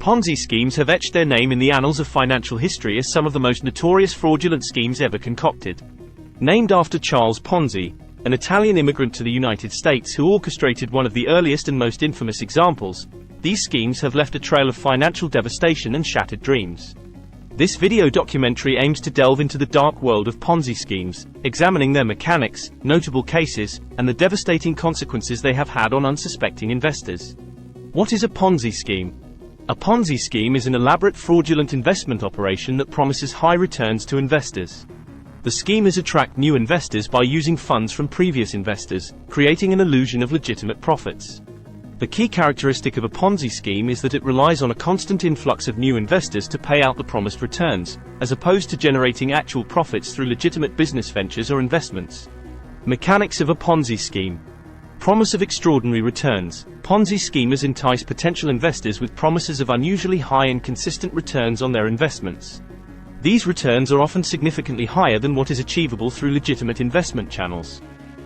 Ponzi schemes have etched their name in the annals of financial history as some of the most notorious fraudulent schemes ever concocted. Named after Charles Ponzi, an Italian immigrant to the United States who orchestrated one of the earliest and most infamous examples, these schemes have left a trail of financial devastation and shattered dreams. This video documentary aims to delve into the dark world of Ponzi schemes, examining their mechanics, notable cases, and the devastating consequences they have had on unsuspecting investors. What is a Ponzi scheme? A Ponzi scheme is an elaborate fraudulent investment operation that promises high returns to investors. The scheme is to attract new investors by using funds from previous investors, creating an illusion of legitimate profits. The key characteristic of a Ponzi scheme is that it relies on a constant influx of new investors to pay out the promised returns, as opposed to generating actual profits through legitimate business ventures or investments. Mechanics of a Ponzi scheme. Promise of extraordinary returns. Ponzi schemers entice potential investors with promises of unusually high and consistent returns on their investments. These returns are often significantly higher than what is achievable through legitimate investment channels.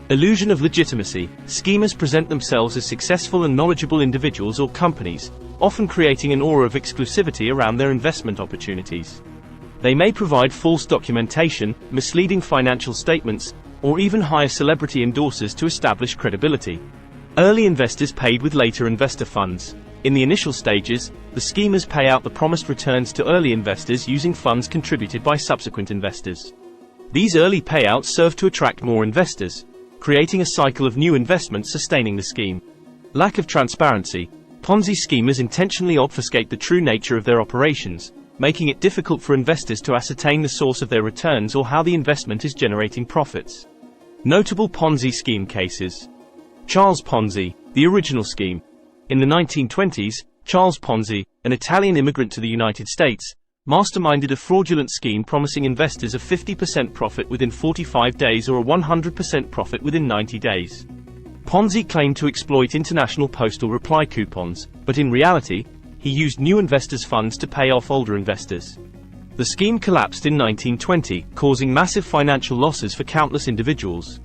Illusion of legitimacy. Schemers present themselves as successful and knowledgeable individuals or companies, often creating an aura of exclusivity around their investment opportunities. They may provide false documentation, misleading financial statements, or even hire celebrity endorsers to establish credibility. Early investors paid with later investor funds. In the initial stages, the schemers pay out the promised returns to early investors using funds contributed by subsequent investors. These early payouts serve to attract more investors, creating a cycle of new investments sustaining the scheme. Lack of transparency. Ponzi schemers intentionally obfuscate the true nature of their operations, making it difficult for investors to ascertain the source of their returns or how the investment is generating profits. Notable Ponzi scheme cases. Charles Ponzi, the original scheme. In the 1920s, Charles Ponzi, an Italian immigrant to the United States, masterminded a fraudulent scheme promising investors a 50% profit within 45 days or a 100% profit within 90 days. Ponzi claimed to exploit international postal reply coupons, but in reality, he used new investors' funds to pay off older investors. The scheme collapsed in 1920, causing massive financial losses for countless individuals.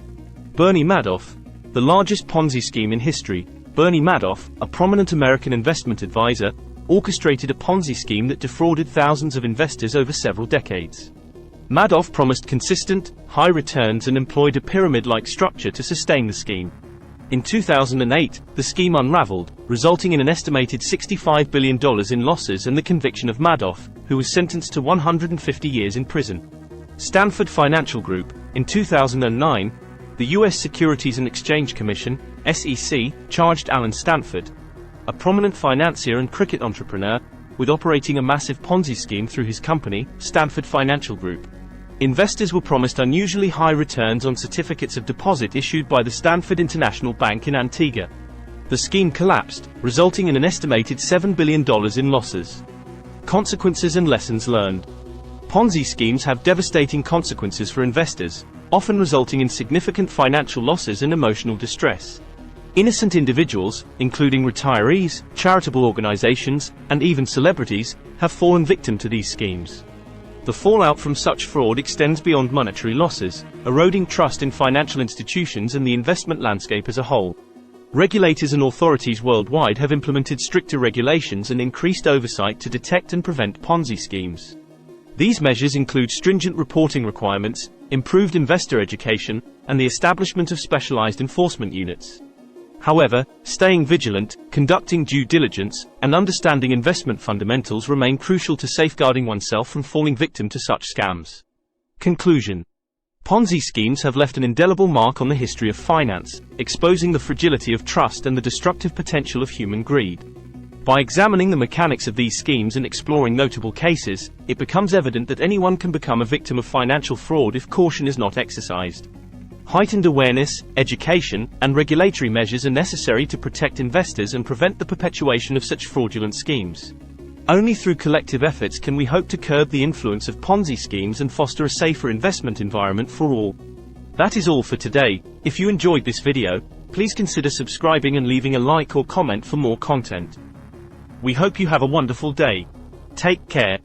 Bernie Madoff, the largest Ponzi scheme in history. Bernie Madoff, a prominent American investment advisor, orchestrated a Ponzi scheme that defrauded thousands of investors over several decades. Madoff promised consistent, high returns and employed a pyramid-like structure to sustain the scheme. In 2008, the scheme unraveled, resulting in an estimated $65 billion in losses and the conviction of Madoff, who was sentenced to 150 years in prison. Stanford Financial Group. In 2009, the U.S. Securities and Exchange Commission, SEC, charged Alan Stanford, a prominent financier and cricket entrepreneur, with operating a massive Ponzi scheme through his company, Stanford Financial Group. Investors were promised unusually high returns on certificates of deposit issued by the Stanford International Bank in Antigua. The scheme collapsed, resulting in an estimated $7 billion in losses. Consequences and lessons learned. Ponzi schemes have devastating consequences for investors, often resulting in significant financial losses and emotional distress. Innocent individuals, including retirees, charitable organizations, and even celebrities, have fallen victim to these schemes. The fallout from such fraud extends beyond monetary losses, eroding trust in financial institutions and the investment landscape as a whole. Regulators and authorities worldwide have implemented stricter regulations and increased oversight to detect and prevent Ponzi schemes. These measures include stringent reporting requirements, improved investor education, and the establishment of specialized enforcement units. However, staying vigilant, conducting due diligence, and understanding investment fundamentals remain crucial to safeguarding oneself from falling victim to such scams. Conclusion. Ponzi schemes have left an indelible mark on the history of finance, exposing the fragility of trust and the destructive potential of human greed. By examining the mechanics of these schemes and exploring notable cases, it becomes evident that anyone can become a victim of financial fraud if caution is not exercised. Heightened awareness, education, and regulatory measures are necessary to protect investors and prevent the perpetuation of such fraudulent schemes. Only through collective efforts can we hope to curb the influence of Ponzi schemes and foster a safer investment environment for all. That is all for today. If you enjoyed this video, please consider subscribing and leaving a like or comment for more content. We hope you have a wonderful day. Take care.